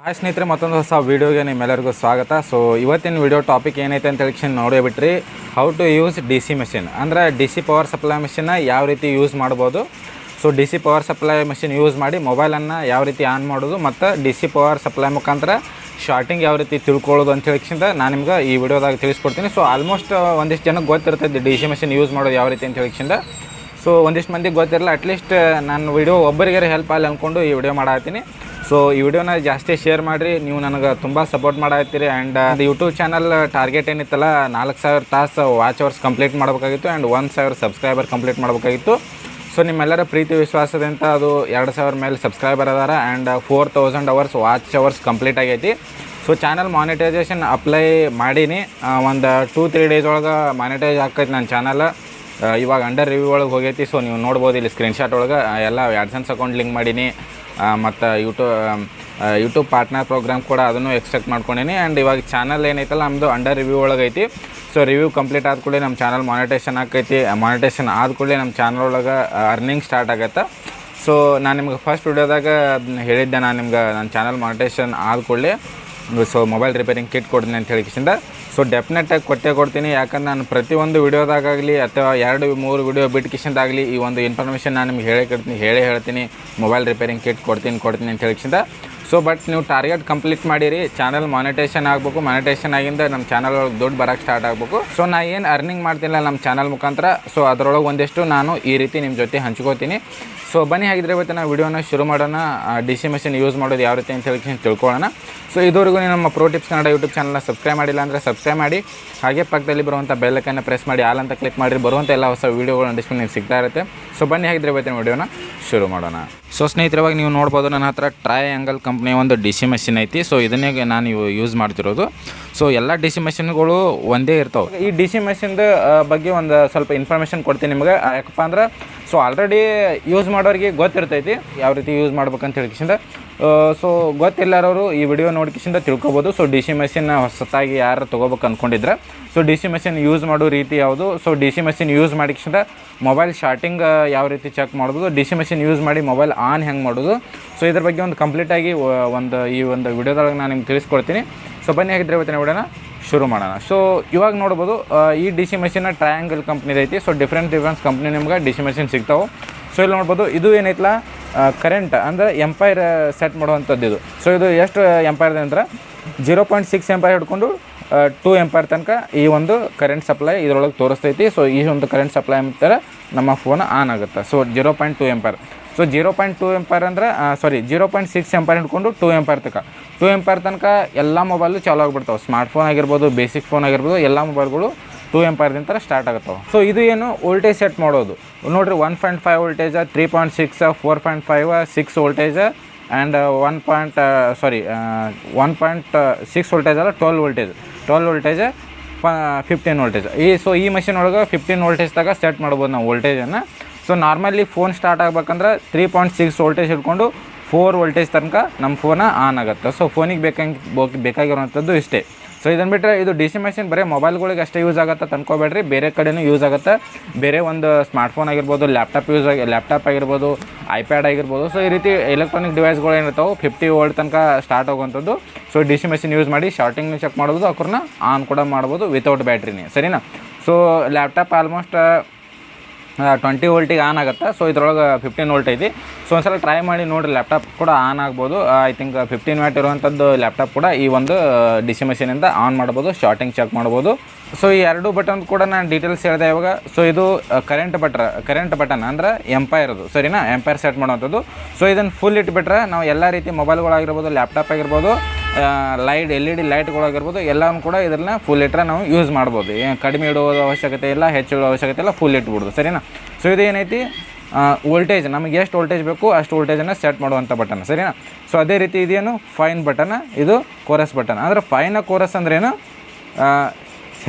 Hi ಸ್ನೇಹಿತರೆ, ಮತ್ತೊಂದು ಹೊಸ ವೀಡಿಯೋಗೆ ನಿಮ್ಮೆಲ್ಲರಿಗೂ ಸ್ವಾಗತ. ಸೊ ಇವತ್ತಿನ ವಿಡಿಯೋ ಟಾಪಿಕ್ ಏನೈತೆ ಅಂತ ಹೇಳಿ ನೋಡೇ ಬಿಟ್ರಿ. How to use D C machine, ಅಂದರೆ ಡಿ ಸಿ ಪವರ್ ಸಪ್ಲೈ ಮೆಷಿನ್ನ ಯಾವ ರೀತಿ ಯೂಸ್ ಮಾಡ್ಬೋದು. So D C power supply machine use ಮಾಡಿ ಮೊಬೈಲನ್ನು ಯಾವ ರೀತಿ ಆನ್ ಮಾಡೋದು ಮತ್ತು ಡಿ ಸಿ ಪವರ್ ಸಪ್ಲೈ ಮುಖಾಂತರ ಶಾರ್ಟಿಂಗ್ ಯಾವ ರೀತಿ ತಿಳ್ಕೊಳ್ಳೋದು ಅಂತ ಹೇಳಿಕ್ಕಿಂತ ನಾನು ನಿಮ್ಗೆ ಈ ವಿಡಿಯೋದಾಗ ತಿಳಿಸ್ಕೊಡ್ತೀನಿ. ಸೊ ಆಲ್ಮೋಸ್ಟ್ ಒಂದಿಷ್ಟು ಜನಕ್ಕೆ ಗೊತ್ತಿರ್ತೈತೆ ಡಿ ಸಿ ಮೆಷಿನ್ ಯೂಸ್ ಮಾಡೋದು ಯಾವ ರೀತಿ ಅಂತ ಹೇಳಿಕ್ಕಿಂದ. ಸೊ ಒಂದಿಷ್ಟು ಮಂದಿಗೆ ಗೊತ್ತಿರಲ್ಲ, ಅಟ್ಲೀಸ್ಟ್ ನಾನು ವಿಡಿಯೋ ಒಬ್ಬರಿಗೆ ಹೆಲ್ಪ್ ಆಗಲಿ ಅಂದ್ಕೊಂಡು ಈ ವಿಡಿಯೋ ಮಾಡತ್ತೀನಿ. ಸೊ ಈ ವಿಡಿಯೋನ ಜಾಸ್ತಿ ಶೇರ್ ಮಾಡಿರಿ, ನೀವು ನನಗೆ ತುಂಬ ಸಪೋರ್ಟ್ ಮಾಡತ್ತೀರಿ. ಆ್ಯಂಡ್ ಯೂಟ್ಯೂಬ್ ಚಾನಲ್ ಟಾರ್ಗೆಟ್ ಏನಿತ್ತಲ್ಲ 4000 ತಾಸು ವಾಚ್ ಅವರ್ಸ್ ಕಂಪ್ಲೀಟ್ ಮಾಡಬೇಕಾಗಿತ್ತು ಆ್ಯಂಡ್ 1000 ಸಬ್ಸ್ಕ್ರೈಬರ್ ಕಂಪ್ಲೀಟ್ ಮಾಡಬೇಕಾಗಿತ್ತು. ಸೊ ನಿಮ್ಮೆಲ್ಲರ ಪ್ರೀತಿ ವಿಶ್ವಾಸದಿಂದ ಅದು 2000 ಮೇಲೆ ಸಬ್ಸ್ಕ್ರೈಬರ್ ಅದಾರ and 4000 hours watch hours complete ಆಗೈತಿ. ಸೊ ಚಾನಲ್ ಮಾನಿಟೈಸೇಷನ್ ಅಪ್ಲೈ ಮಾಡೀನಿ, ಒಂದು 2-3 ಡೇಸ್ ಒಳಗೆ ಮಾನಿಟೈಸ್ ಆಕೈತಿ ನನ್ನ ಚಾನಲ್. ಇವಾಗ ಅಂಡರ್ ರಿವ್ಯೂ ಒಳಗೆ ಹೋಗೈತಿ. ಸೊ ನೀವು ನೋಡ್ಬೋದು ಇಲ್ಲಿ ಸ್ಕ್ರೀನ್ಶಾಟ್ ಒಳಗೆ ಎಲ್ಲ AdSense ಅಕೌಂಟ್ ಲಿಂಕ್ ಮಾಡೀನಿ ಮತ್ತು ಯೂಟ್ಯೂಬ್ ಪಾರ್ಟ್ನರ್ ಪ್ರೋಗ್ರಾಮ್ ಕೂಡ ಅದನ್ನು ಎಕ್ಸೆಪ್ಟ್ ಮಾಡ್ಕೊಂಡೀನಿ. ಆ್ಯಂಡ್ ಇವಾಗ ಚಾನಲ್ ಏನೈತಲ್ಲ ನಮ್ಮದು ಅಂಡರ್ ರಿವ್ಯೂ ಒಳಗೈತಿ. ಸೊ ರಿವ್ಯೂ ಕಂಪ್ಲೀಟ್ ಆದ ಕೂಡಲೇ ನಮ್ಮ ಚಾನಲ್ ಮಾನಿಟೇಷನ್ ಆಕೈತಿ. ಮಾನಿಟೇಷನ್ ಆದ ಕೂಡಲೇ ನಮ್ಮ ಚಾನಲ್ ಒಳಗೆ ಅರ್ನಿಂಗ್ ಸ್ಟಾರ್ಟ್ ಆಗತ್ತೆ. ಸೊ ನಾನು ನಿಮ್ಗೆ ಫಸ್ಟ್ ವಿಡಿಯೋದಾಗ ಹೇಳಿದ್ದೆ, ನಾನು ನಿಮ್ಗೆ ನನ್ನ ಚಾನಲ್ ಮಾನಿಟೇಷನ್ ಆದ ಕೂಡಲೇ ಸೊ ಮೊಬೈಲ್ ರಿಪೇರಿಂಗ್ ಕಿಟ್ ಕೊಡ್ತೀನಿ ಅಂತ ಹೇಳಿಕಿಸಿಂದ. ಸೊ ಡೆಫಿನೆಟಾಗಿ ಕೊಡ್ತೀನಿ, ಯಾಕಂದ್ರೆ ನಾನು ಪ್ರತಿಯೊಂದು ವಿಡಿಯೋದಾಗಲಿ ಅಥವಾ 2-3 ವಿಡಿಯೋ ಬಿಟ್ಕಿಸಿಂದಾಗಲಿ ಈ ಒಂದು ಇನ್ಫಾರ್ಮೇಷನ್ ನಾನು ನಿಮ್ಗೆ ಹೇಳ್ತೀನಿ ಮೊಬೈಲ್ ರಿಪೇರಿಂಗ್ ಕಿಟ್ ಕೊಡ್ತೀನಿ ಅಂತ ಹೇಳಿಕಿಸಿಂದ. ಸೊ ಬಟ್ ನೀವು ಟಾರ್ಗೆಟ್ ಕಂಪ್ಲೀಟ್ ಮಾಡಿರಿ, ಚಾನಲ್ ಮಾನಿಟೇಷನ್ ಆಗಬೇಕು. ಮಾನಿಟೇಷನ್ ಆಗಿಂದ ನಮ್ಮ ಚಾನಲ್ ಒಳಗೆ ದುಡ್ಡು ಬರೋಕ್ಕೆ ಸ್ಟಾರ್ಟ್ ಆಗಬೇಕು. ಸೊ ನಾ ಏನು ಅರ್ನಿಂಗ್ ಮಾಡ್ತೀನಿಲ್ಲ ನಮ್ಮ ಚಾನಲ್ ಮುಖಾಂತರ, ಸೊ ಅದರೊಳಗೆ ಒಂದಿಷ್ಟು ನಾನು ಈ ರೀತಿ ನಿಮ್ಮ ಜೊತೆ ಹಂಚ್ಕೋತೀನಿ. ಸೊ ಬನ್ನಿ, ಹಾಗಿದ್ರೆ ಇವತ್ತು ನಾವು ವಿಡಿಯೋನ ಶುರು ಮಾಡೋಣ. ಡಿ ಸಿ ಮೆಷಿನ್ ಯೂಸ್ ಮಾಡೋದು ಯಾವ ರೀತಿ ಅಂತ ಹೇಳಿ ತಿಳ್ಕೊಳ್ಳೋಣ. ಸೊ ಇದುವರೆಗೂ ನಮ್ಮ ಪ್ರೋ ಟಿಪ್ಸ್ ಕನ್ನಡ ಯೂಟ್ಯೂಬ್ ಚಾನಲ್ನ ಸಬ್ಸ್ಕ್ರೈಬ್ ಮಾಡಿಲ್ಲ ಅಂದರೆ ಸಬ್ಸ್ಕ್ರೈಬ್ ಮಾಡಿ, ಹಾಗೆ ಪಕ್ಕದಲ್ಲಿ ಬರುವಂಥ ಬೆಲ್ ಐಕನ್ನ ಪ್ರೆಸ್ ಮಾಡಿ ಆಲ್ ಅಂತ ಕ್ಲಿಕ್ ಮಾಡಿ, ಬರುವಂಥ ಎಲ್ಲ ಹೊಸ ವೀಡಿಯೋಗಳು ನೋಟಿಫಿಕೇಶನ್ ನಿಮ್ಗೆ ಸಿಗ್ತಾ ಇರುತ್ತೆ. ಸೊ ಬನ್ನಿ, ಹಾಗಿದ್ರೆ ಇವತ್ತಿನ ವಿಡಿಯೋನ ಶುರು ಮಾಡೋಣ. ಸೊ ಸ್ನೇಹಿತರೆ, ಇವಾಗ ನೀವು ನೋಡ್ಬೋದು ನನ್ನ ಹತ್ರ ಟ್ರಯಾಂಗಲ್ ಕಂಪ್ನಿಯ ಒಂದು ಡಿ ಸಿ ಮೆಷಿನ್ ಐತಿ. ಸೊ ಇದನ್ನೇ ನಾನು ಯೂಸ್ ಮಾಡ್ತಿರೋದು. ಸೊ ಎಲ್ಲ ಡಿ ಸಿ ಮೆಷಿನ್ಗಳು ಒಂದೇ ಇರ್ತಾವೆ. ಈ ಡಿ ಸಿ ಮೆಷಿನ್ದು ಬಗ್ಗೆ ಒಂದು ಸ್ವಲ್ಪ ಇನ್ಫಾರ್ಮೇಷನ್ ಕೊಡ್ತೀನಿ ನಿಮಗೆ. ಯಾಕಪ್ಪ ಅಂದ್ರೆ ಸೊ ಆಲ್ರೆಡಿ ಯೂಸ್ ಮಾಡೋರಿಗೆ ಗೊತ್ತಿರ್ತೈತಿ ಯಾವ ರೀತಿ ಯೂಸ್ ಮಾಡ್ಬೇಕಂತ ಹೇಳಿಕಿಸಿಂದ. ಸೊ ಗೊತ್ತಿಲ್ಲರೋರು ಈ ವಿಡಿಯೋ ನೋಡ್ಕಿಸಿಂದ ತಿಳ್ಕೊಬೋದು. ಸೊ ಡಿ ಸಿ ಮೆಷಿನ್ ಹೊಸತಾಗಿ ಯಾರು ತೊಗೋಬೇಕು ಅಂದ್ಕೊಂಡಿದ್ರೆ so D C machine use ಮಾಡೋ ರೀತಿ ಯಾವುದು, so D C machine use ಮಾಡಿಕಿಸಿಂದ ಮೊಬೈಲ್ ಶಾರ್ಟಿಂಗ್ ಯಾವ ರೀತಿ ಚೆಕ್ ಮಾಡೋದು, ಡಿ ಸಿ ಮೆಷಿನ್ ಯೂಸ್ ಮಾಡಿ ಮೊಬೈಲ್ ಆನ್ ಹೆಂಗೆ ಮಾಡೋದು, ಸೊ ಇದ್ರ ಬಗ್ಗೆ ಒಂದು ಕಂಪ್ಲೀಟಾಗಿ ಈ ಒಂದು ವಿಡಿಯೋದೊಳಗೆ ನಾನು ನಿಮ್ಗೆ ತಿಳಿಸ್ಕೊಡ್ತೀನಿ. ಸೊ ಬನ್ನಿ, ಹಾಗಿದ್ರೆ ಇವತ್ತಿನ ವಿಡಿಯೋನ ಶುರು ಮಾಡೋಣ. ಸೊ ಇವಾಗ ನೋಡ್ಬೋದು ಈ ಡಿ ಸಿ ಮೆಷಿನ್ನ ಟ್ರಯಾಂಗಲ್ ಕಂಪ್ನಿದು ಐತಿ. ಸೊ ಡಿಫ್ರೆಂಟ್ ಕಂಪ್ನಿ ನಿಮ್ಗೆ ಡಿ ಸಿ ಮೆಷಿನ್ ಸಿಗ್ತಾವೆ. ಸೊ ಇಲ್ಲಿ ನೋಡ್ಬೋದು, ಇದು ಏನೈತಲ್ಲ ಕರೆಂಟ್ ಅಂದರೆ ಎಂಪೈರ್ ಸೆಟ್ ಮಾಡುವಂಥದ್ದು ಇದು. ಸೊ ಇದು ಎಷ್ಟು ಎಂಪೈರ್ದೆ ಅಂದ್ರೆ 0.6 ಎಂಪೈರ್ ಹಿಡ್ಕೊಂಡು 2 ಎಂಪೈರ್ ತನಕ ಈ ಒಂದು ಕರೆಂಟ್ ಸಪ್ಲೈ ಇದರೊಳಗೆ ತೋರಿಸ್ತೈತಿ. ಸೊ ಈ ಒಂದು ಕರೆಂಟ್ ಸಪ್ಲೈ ಅಂತಾರೆ ನಮ್ಮ ಫೋನ್ ಆನ್ ಆಗುತ್ತೆ. So 0.2 empire. ಸೊ 0.2 ಎಂಪೈರ್ ಅಂದರೆ 0.6 ಎಂಪೈರ್ ಹಿಡ್ಕೊಂಡು 2 ಎಂಪೈರ್ ತನಕ 2 ಎಂಪೈರ್ ತನಕ ಎಲ್ಲ ಮೊಬೈಲು ಚಾಲು ಆಗಿಬಿಡ್ತಾವೆ. ಸ್ಮಾರ್ಟ್ ಫೋನ್ ಆಗಿರ್ಬೋದು, ಬೇಸಿಕ್ ಫೋನ್ ಆಗಿರ್ಬೋದು, ಎಲ್ಲ ಮೊಬೈಲ್ಗಳು 2 ಎಂಪೈರ್ದಿಂದ ಸ್ಟಾರ್ಟ್ ಆಗುತ್ತವೆ. ಸೊ ಇದು ಏನು ವೋಲ್ಟೇಜ್ ಸೆಟ್ ಮಾಡೋದು ನೋಡಿರಿ. 1.5 ವೋಲ್ಟೇಜ, 3.6, 4.5, 6 ವೋಲ್ಟೇಜ ಆ್ಯಂಡ್ 1.6 ವೋಲ್ಟೇಜ್ ಅಲ್ಲ, 12 ವೋಲ್ಟೇಜ 15 ವೋಲ್ಟೇಜ್. ಈ ಮಷಿನ್ ಒಳಗೆ 15 ವೋಲ್ಟೇಜ್ ತಗ ಸೆಟ್ ಮಾಡ್ಬೋದು ನಾವು ವೋಲ್ಟೇಜನ್ನು. ಸೊ ನಾರ್ಮಲಿ ಫೋನ್ ಸ್ಟಾರ್ಟ್ ಆಗ್ಬೇಕಂದ್ರೆ 3.6 ವೋಲ್ಟೇಜ್ ಹಿಡ್ಕೊಂಡು 4 ವೋಲ್ಟೇಜ್ ತನಕ ನಮ್ಮ ಫೋನ ಆನ್ ಆಗುತ್ತೆ. ಸೊ ಫೋನಿಗೆ ಬೇಕಾಗಿರುವಂಥದ್ದು ಇಷ್ಟೇ. ಸೊ ಇದನ್ನು ಬಿಟ್ಟರೆ ಇದು ಡಿ ಸಿ ಮೆಷಿನ್ ಬರೀ ಮೊಬೈಲ್ಗಳಿಗೆ ಅಷ್ಟೇ ಯೂಸ್ ಆಗುತ್ತೆ ತಂದ್ಕೋಬೇಡ್ರಿ, ಬೇರೆ ಕಡೆಯೂ ಯೂಸ್ ಆಗುತ್ತೆ. ಬೇರೆ ಒಂದು ಸ್ಮಾರ್ಟ್ಫೋನ್ ಆಗಿರ್ಬೋದು, ಲ್ಯಾಪ್ಟಾಪ್ ಆಗಿರ್ಬೋದು, ಐಪ್ಯಾಡ್ ಆಗಿರ್ಬೋದು. ಸೊ ಈ ರೀತಿ ಎಲೆಕ್ಟ್ರಾನಿಕ್ ಡಿವೈಸ್ಗಳು ಏನಿರ್ತಾವೆ 50 ವೋಲ್ಟ್ ತನಕ ಸ್ಟಾರ್ಟ್ ಆಗುವಂಥದ್ದು. So D C machine use ಮಾಡಿ ಶಾರ್ಟಿಂಗ್ನ ಚೆಕ್ ಮಾಡ್ಬೋದು, ಅವ್ರನ್ನ ಆನ್ ಕೂಡ ಮಾಡ್ಬೋದು ವಿತೌಟ್ ಬ್ಯಾಟ್ರಿನೇ, ಸರಿನಾ. ಸೊ ಲ್ಯಾಪ್ಟಾಪ್ ಆಲ್ಮೋಸ್ಟ್ 20 ವೋಲ್ಟಿಗೆ ಆನ್ ಆಗುತ್ತೆ. ಸೊ ಇದ್ರೊಳಗೆ 15 ವೋಲ್ಟ್ ಐತಿ. ಸೊ ಒಂದ್ಸಲ ಟ್ರೈ ಮಾಡಿ ನೋಡಿರಿ, ಲ್ಯಾಪ್ಟಾಪ್ ಕೂಡ ಆನ್ ಆಗ್ಬೋದು. ಐ ಥಿಂಕ್ 15 ವ್ಯಾಟ್ ಇರುವಂಥದ್ದು ಲ್ಯಾಪ್ಟಾಪ್ ಕೂಡ ಈ ಒಂದು ಡಿ ಸಿ ಮೆಷಿನಿಂದ ಆನ್ ಮಾಡ್ಬೋದು, ಶಾರ್ಟಿಂಗ್ ಚೆಕ್ ಮಾಡ್ಬೋದು. ಸೊ ಈ 2 ಬಟನ್ ಕೂಡ ನಾನು ಡೀಟೇಲ್ಸ್ ಹೇಳಿದೆ ಇವಾಗ. ಸೊ ಇದು ಕರೆಂಟ್ ಬಟನ್ ಅಂದರೆ ಎಂಪೈರ್ದು, ಸರಿನಾ, ಎಂಪೈರ್ ಸೆಟ್ ಮಾಡುವಂಥದ್ದು. ಸೊ ಇದನ್ನು ಫುಲ್ ಇಟ್ಬಿಟ್ರೆ ನಾವು ಎಲ್ಲ ರೀತಿ ಮೊಬೈಲ್ಗಳಾಗಿರ್ಬೋದು, ಲ್ಯಾಪ್ಟಾಪ್ ಆಗಿರ್ಬೋದು, LED ಲೈಟ್ಗಳಾಗಿರ್ಬೋದು, ಎಲ್ಲವೂ ಕೂಡ ಇದನ್ನ ಫುಲ್ ಇಟ್ಟರೆ ನಾವು ಯೂಸ್ ಮಾಡ್ಬೋದು. ಏನು ಕಡಿಮೆ ಇಡುವ ಅವಶ್ಯಕತೆ ಇಲ್ಲ, ಹೆಚ್ಚು ಇಡುವ ಅವಶ್ಯಕತೆ ಇಲ್ಲ, ಫುಲ್ ಇಟ್ಬಿಡೋದು, ಸರಿನಾ. ಸೊ ಇದು ಏನೈತಿ ವೋಲ್ಟೇಜ್, ನಮಗೆ ಎಷ್ಟು ವೋಲ್ಟೇಜ್ ಬೇಕು ಅಷ್ಟು ವೋಲ್ಟೇಜನ್ನು ಸೆಟ್ ಮಾಡುವಂಥ ಬಟನ್, ಸರಿನಾ. ಸೊ ಅದೇ ರೀತಿ ಇದೇನು ಫೈನ್ ಬಟನ್, ಇದು ಕೋರಸ್ ಬಟನ್. ಅಂದರೆ ಫೈನ ಕೋರಸ್ ಅಂದ್ರೇನು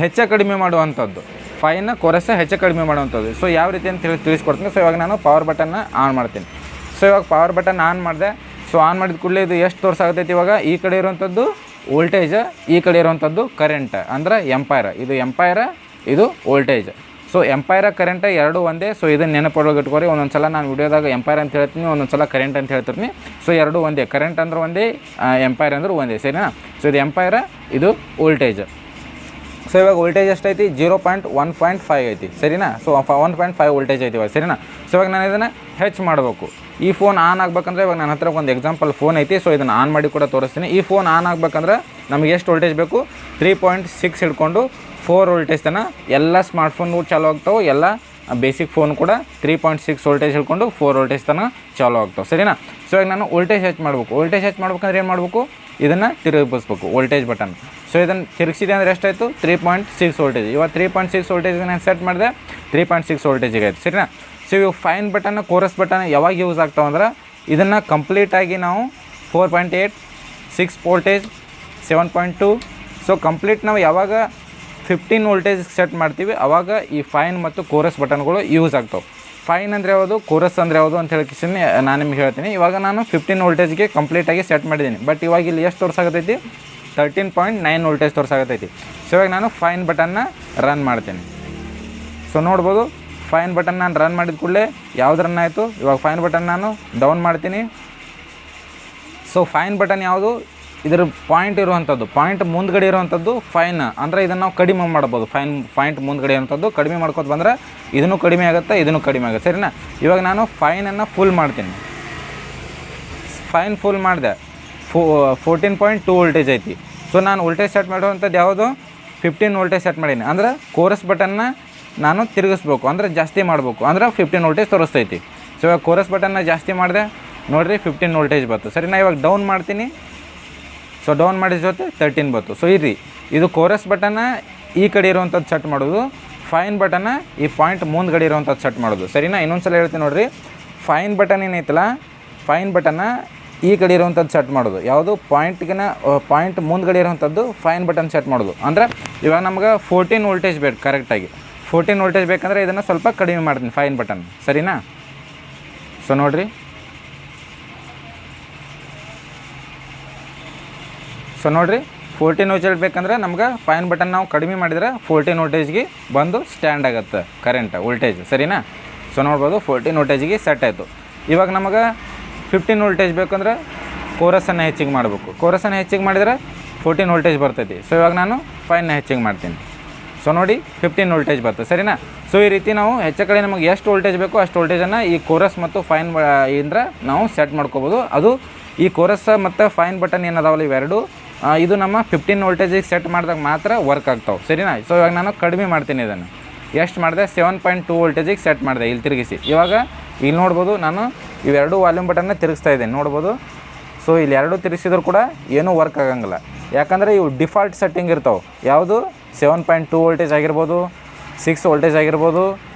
ಹೆಚ್ಚು ಕಡಿಮೆ ಮಾಡುವಂಥದ್ದು, ಫೈನ ಕೋರಸ್ ಹೆಚ್ಚು ಕಡಿಮೆ ಮಾಡುವಂಥದ್ದು. ಸೊ ಯಾವ ರೀತಿ ಅಂತ ತಿಳಿಸ್ಕೊಡ್ತೀನಿ. ಸೊ ಇವಾಗ ನಾನು ಪವರ್ ಬಟನ್ನ ಆನ್ ಮಾಡ್ತೀನಿ. ಸೊ ಇವಾಗ ಪವರ್ ಬಟನ್ ಆನ್ ಮಾಡಿದೆ. ಸೊ ಆನ್ ಮಾಡಿದ ಕೂಡಲೇ ಇದು ಎಷ್ಟು ತೋರಿಸಾಗತ್ತೈತಿ ಇವಾಗ, ಈ ಕಡೆ ಇರುವಂಥದ್ದು ವೋಲ್ಟೇಜ್, ಈ ಕಡೆ ಇರುವಂಥದ್ದು ಕರೆಂಟ್ ಅಂದರೆ ಎಂಪೈರ್. ಇದು ಎಂಪೈರ್, ಇದು ವೋಲ್ಟೇಜ್. ಸೊ ಸೊ ಎಂಪೈರ ಕರೆಂಟ್ ಎರಡೂ ಒಂದೇ. ಸೊ ಇದನ್ನು ನೆನಪೊಳಗೆ ಇಟ್ಕೊರಿ. ಒಂದೊಂದು ಸಲ ನಾನು ವಿಡಿಯೋದಾಗ ಎಂಪೈರ್ ಅಂತ ಹೇಳ್ತೀನಿ, ಒಂದೊಂದು ಸಲ ಕರೆಂಟ್ ಅಂತ ಹೇಳ್ತಿರ್ತೀನಿ. ಸೊ ಎರಡೂ ಒಂದೇ, ಕರೆಂಟ್ ಅಂದ್ರೆ ಒಂದೇ, ಎಂಪೈರ್ ಅಂದ್ರೆ ಒಂದೇ, ಸರಿನಾ. ಸೊ ಇದು ಎಂಪೈರ, ಇದು ವೋಲ್ಟೇಜ್. ಸೊ ಇವಾಗ ವೋಲ್ಟೇಜ್ ಎಷ್ಟೈತಿ? 0.1.5 ಐತಿ, ಸರಿನಾ. ಸೊ 1.5 ವೋಲ್ಟೇಜ್ ಐತಿ ಇವಾಗ, ಸರಿನಾ. ಸೊ ಇವಾಗ ನಾನು ಇದನ್ನು ಹೆಚ್ಚು ಮಾಡಬೇಕು. ಈ ಫೋನ್ ಆನ್ ಆಗ್ಬೇಕಂದ್ರೆ ಇವಾಗ ನನ್ನ ಹತ್ರ ಒಂದು ಎಕ್ಸಾಂಪಲ್ ಫೋನ್ ಐತಿ. ಸೊ ಇದನ್ನು ಆನ್ ಮಾಡಿ ಕೂಡ ತೋರಿಸ್ತೀನಿ. ಈ ಫೋನ್ ಆನ್ ಆಗ್ಬೇಕಂದ್ರೆ ನಮಗೆ ಎಷ್ಟು ವೋಲ್ಟೇಜ್ ಬೇಕು? 3.6 ಹಿಡ್ಕೊಂಡು 4 ವೋಲ್ಟೇಜ್ ತನಕ ಎಲ್ಲ ಸ್ಮಾರ್ಟ್ಫೋನ್ ಚಾಲೂ ಆಗ್ತಾವೆ. ಎಲ್ಲ ಬೇಸಿಕ್ ಫೋನ್ ಕೂಡ 3.6 ವೋಲ್ಟೇಜ್ ಹಿಡ್ಕೊಂಡು 4 ವೋಲ್ಟೇಜ್ ತನಕ ಚಾಲೂ ಆಗ್ತಾವೆ, ಸರಿನಾ. ಸೊ ಇವಾಗ ನಾನು ವೋಲ್ಟೇಜ್ ಹೆಚ್ಚು ಮಾಡಬೇಕು. ವೋಲ್ಟೇಜ್ ಹೆಚ್ಚು ಮಾಡ್ಬೇಕಂದ್ರೆ ಏನು ಮಾಡಬೇಕು? ಇದನ್ನು ತಿರುಗಿಸ್ಬೇಕು, ವೋಲ್ಟೇಜ್ ಬಟನ್. ಸೊ ಇದನ್ನು ತಿರುಗಿಸಿದೆ ಅಂದರೆ ಎಷ್ಟಾಯಿತು? 3.6 ವೋಲ್ಟೇಜ್. ಇವಾಗ 3.6 ವೋಲ್ಟೇಜ್ಗೆ ನಾನು ಸೆಟ್ ಮಾಡಿದೆ, 3.6 ವೋಲ್ಟೇಜಿಗೆ ಆಯ್ತು, ಸರಿನಾ. ಸೊ ಇವಾಗ ಫೈನ್ ಬಟನ್, ಕೋರಸ್ ಬಟನ್ ಯಾವಾಗ ಯೂಸ್ ಆಗ್ತಾವಂದ್ರೆ ಇದನ್ನು ಕಂಪ್ಲೀಟಾಗಿ ನಾವು 4.8, 6 ವೋಲ್ಟೇಜ್, 7.2. ಸೊ ಕಂಪ್ಲೀಟ್ ನಾವು ಯಾವಾಗ 15 ವೋಲ್ಟೇಜ್ ಸೆಟ್ ಮಾಡ್ತೀವಿ ಆವಾಗ ಈ ಫೈನ್ ಮತ್ತು ಕೋರಸ್ ಬಟನ್ಗಳು ಯೂಸ್ ಆಗ್ತಾವೆ. ಫೈನ್ ಅಂದರೆ ಯಾವುದು, ಕೋರಸ್ ಅಂದರೆ ಯಾವುದು ಅಂತ ಹೇಳಕ್ಕೆ ನಾನು ನಿಮ್ಗೆ ಹೇಳ್ತೀನಿ. ಇವಾಗ ನಾನು 15 ವೋಲ್ಟೇಜ್ಗೆ ಕಂಪ್ಲೀಟಾಗಿ ಸೆಟ್ ಮಾಡಿದ್ದೀನಿ. ಬಟ್ ಇವಾಗ ಇಲ್ಲಿ ಎಷ್ಟು ತೋರಿಸಾಗತ್ತೈತಿ? 13.9 ವೋಲ್ಟೇಜ್ ತೋರಿಸಾಗತ್ತೈತಿ. ಸೊ ಇವಾಗ ನಾನು ಫೈನ್ ಬಟನ್ನ ರನ್ ಮಾಡ್ತೀನಿ. ಸೊ ನೋಡ್ಬೋದು, ಫೈನ್ ಬಟನ್ ನಾನು ರನ್ ಮಾಡಿದ ಕೂಡಲೇ ಯಾವ್ದು ರನ್ ಆಯಿತು? ಇವಾಗ ಫೈನ್ ಬಟನ್ ನಾನು ಡೌನ್ ಮಾಡ್ತೀನಿ. ಸೊ ಫೈನ್ ಬಟನ್ ಯಾವುದು? ಇದರ ಪಾಯಿಂಟ್ ಇರುವಂಥದ್ದು, ಪಾಯಿಂಟ್ ಮುಂದ್ಗಡೆ ಇರುವಂಥದ್ದು ಫೈನ್. ಅಂದರೆ ಇದನ್ನು ನಾವು ಕಡಿಮೆ ಮಾಡ್ಬೋದು. ಪಾಯಿಂಟ್ ಮುಂದ್ಗಡೆ ಇರುವಂಥದ್ದು ಕಡಿಮೆ ಮಾಡ್ಕೊತ ಬಂದರೆ ಇದನ್ನು ಕಡಿಮೆ ಆಗುತ್ತೆ, ಇದನ್ನು ಕಡಿಮೆ ಆಗುತ್ತೆ, ಸರಿನಾ. ಇವಾಗ ನಾನು ಫೈನನ್ನು ಫುಲ್ ಮಾಡ್ತೀನಿ. ಫೈನ್ ಫುಲ್ ಮಾಡಿದೆ, 14.2 ವೋಲ್ಟೇಜ್ ಐತಿ. ಸೊ ನಾನು ವೋಲ್ಟೇಜ್ ಸೆಟ್ ಮಾಡುವಂಥದ್ದು ಯಾವುದು? 15 ವೋಲ್ಟೇಜ್ ಸೆಟ್ ಮಾಡೀನಿ. ಅಂದ್ರೆ ಕೋರಸ್ ಬಟನ್ನ ನಾನು ತಿರುಗಿಸ್ಬೇಕು, ಅಂದರೆ ಜಾಸ್ತಿ ಮಾಡಬೇಕು, ಅಂದ್ರೆ 15 ವೋಲ್ಟೇಜ್ ತೋರಿಸ್ತೈತಿ. ಸೊ ಇವಾಗ ಕೋರಸ್ ಬಟನ್ನ ಜಾಸ್ತಿ ಮಾಡಿದೆ, ನೋಡಿರಿ 15 ವೋಲ್ಟೇಜ್ ಬಂತು, ಸರಿನಾ. ಇವಾಗ ಡೌನ್ ಮಾಡ್ತೀನಿ. ಸೊ ಡೌನ್ ಮಾಡಿದ ಜೊತೆ 13 ಬಂತು. ಸೊ ಇದು ಕೋರಸ್ ಬಟನ್ನ ಈ ಕಡೆ ಇರುವಂಥದ್ದು ಸೆಟ್ ಮಾಡೋದು, ಫೈನ್ ಬಟನ್ನ ಈ ಪಾಯಿಂಟ್ ಮುಂದ್ಗಡೆ ಇರುವಂಥದ್ದು ಸೆಟ್ ಮಾಡೋದು, ಸರಿನಾ. ಇನ್ನೊಂದು ಸಲ ಹೇಳ್ತೀನಿ ನೋಡಿರಿ. ಫೈನ್ ಬಟನ್ ಏನೈತಲ್ಲ, ಫೈನ್ ಬಟನ್ನ ಈ ಕಡೆ ಇರುವಂಥದ್ದು ಸೆಟ್ ಮಾಡೋದು ಯಾವುದು? ಪಾಯಿಂಟ್ ಮುಂದ್ಗಡೆ ಇರುವಂಥದ್ದು ಫೈನ್ ಬಟನ್ ಸೆಟ್ ಮಾಡೋದು. ಅಂದರೆ ಇವಾಗ ನಮ್ಗೆ 14 ವೋಲ್ಟೇಜ್ ಬೇಕು ಕರೆಕ್ಟಾಗಿ. 14 ವೋಲ್ಟೇಜ್ ಬೇಕಂದ್ರೆ ಇದನ್ನು ಸ್ವಲ್ಪ ಕಡಿಮೆ ಮಾಡ್ತೀನಿ, ಫೈನ್ ಬಟನ್, ಸರಿನಾ. ಸೊ ನೋಡಿರಿ, ಸೊ ನೋಡಿರಿ 14 ವೋಲ್ಟೇಜ್ ಬೇಕಂದ್ರೆ ನಮ್ಗೆ ಫೈನ್ ಬಟನ್ ನಾವು ಕಡಿಮೆ ಮಾಡಿದರೆ 14 ವೋಲ್ಟೇಜ್ಗೆ ಬಂದು ಸ್ಟ್ಯಾಂಡ್ ಆಗುತ್ತೆ ಕರೆಂಟ್ ವೋಲ್ಟೇಜ್, ಸರಿನಾ. ಸೊ ನೋಡ್ಬೋದು 14 ವೋಲ್ಟೇಜಿಗೆ ಸೆಟ್ ಆಯಿತು. ಇವಾಗ ನಮಗೆ 15 ವೋಲ್ಟೇಜ್ ಬೇಕಂದ್ರೆ ಕೋರಸನ್ನು ಹೆಚ್ಚಿಗೆ ಮಾಡಬೇಕು. ಕೋರಸನ್ನು ಹೆಚ್ಚಿಗೆ ಮಾಡಿದರೆ 14 ವೋಲ್ಟೇಜ್ ಬರ್ತೈತಿ. ಸೊ ಇವಾಗ ನಾನು ಫೈನ್ನ ಹೆಚ್ಚಿಗೆ ಮಾಡ್ತೀನಿ. ಸೊ ನೋಡಿ 15 ವೋಲ್ಟೇಜ್ ಬರ್ತದೆ, ಸರಿನಾ. ಸೊ ಈ ರೀತಿ ನಾವು ಹೆಚ್ಚು ಕಡೆ ನಮಗೆ ಎಷ್ಟು ವೋಲ್ಟೇಜ್ ಬೇಕೋ ಅಷ್ಟು ವೋಲ್ಟೇಜನ್ನು ಈ ಕೋರಸ್ ಮತ್ತು ಫೈನ್ ಇಂದ ನಾವು ಸೆಟ್ ಮಾಡ್ಕೋಬೋದು. ಅದು ಈ ಕೋರಸ್ ಮತ್ತು ಫೈನ್ ಬಟನ್ ಏನದಾವಲ್ಲ ಇವೆರಡು, ಇದು ನಮ್ಮ 15 ವೋಲ್ಟೇಜಿಗೆ ಸೆಟ್ ಮಾಡಿದಾಗ ಮಾತ್ರ ವರ್ಕ್ ಆಗ್ತಾವೆ, ಸರಿನಾ. ಸೊ ಇವಾಗ ನಾನು ಕಡಿಮೆ ಮಾಡ್ತೀನಿ. ಇದನ್ನು ಎಷ್ಟು ಮಾಡಿದೆ? 7.2 ವೋಲ್ಟೇಜಿಗೆ ಸೆಟ್ ಮಾಡಿದೆ, ಇಲ್ಲಿ ತಿರುಗಿಸಿ. ಇವಾಗ ಇಲ್ಲಿ ನೋಡ್ಬೋದು, ನಾನು ಇವೆರಡು ವಾಲ್ಯೂಮ್ ಬಟನ್ನ ತಿರುಗಿಸ್ತಾ ಇದ್ದೇನೆ, ನೋಡ್ಬೋದು. ಸೊ ಇಲ್ಲಿ ಎರಡು ತಿರುಗಿಸಿದ್ರು ಕೂಡ ಏನೂ ವರ್ಕ್ ಆಗಂಗಿಲ್ಲ, ಯಾಕಂದರೆ ಇವು ಡಿಫಾಲ್ಟ್ ಸೆಟ್ಟಿಂಗ್ ಇರ್ತಾವೆ. ಯಾವುದು? 7.2 ವೋಲ್ಟೇಜ್ ಆಗಿರ್ಬೋದು, 6 ವೋಲ್ಟೇಜ್ ಆಗಿರ್ಬೋದು,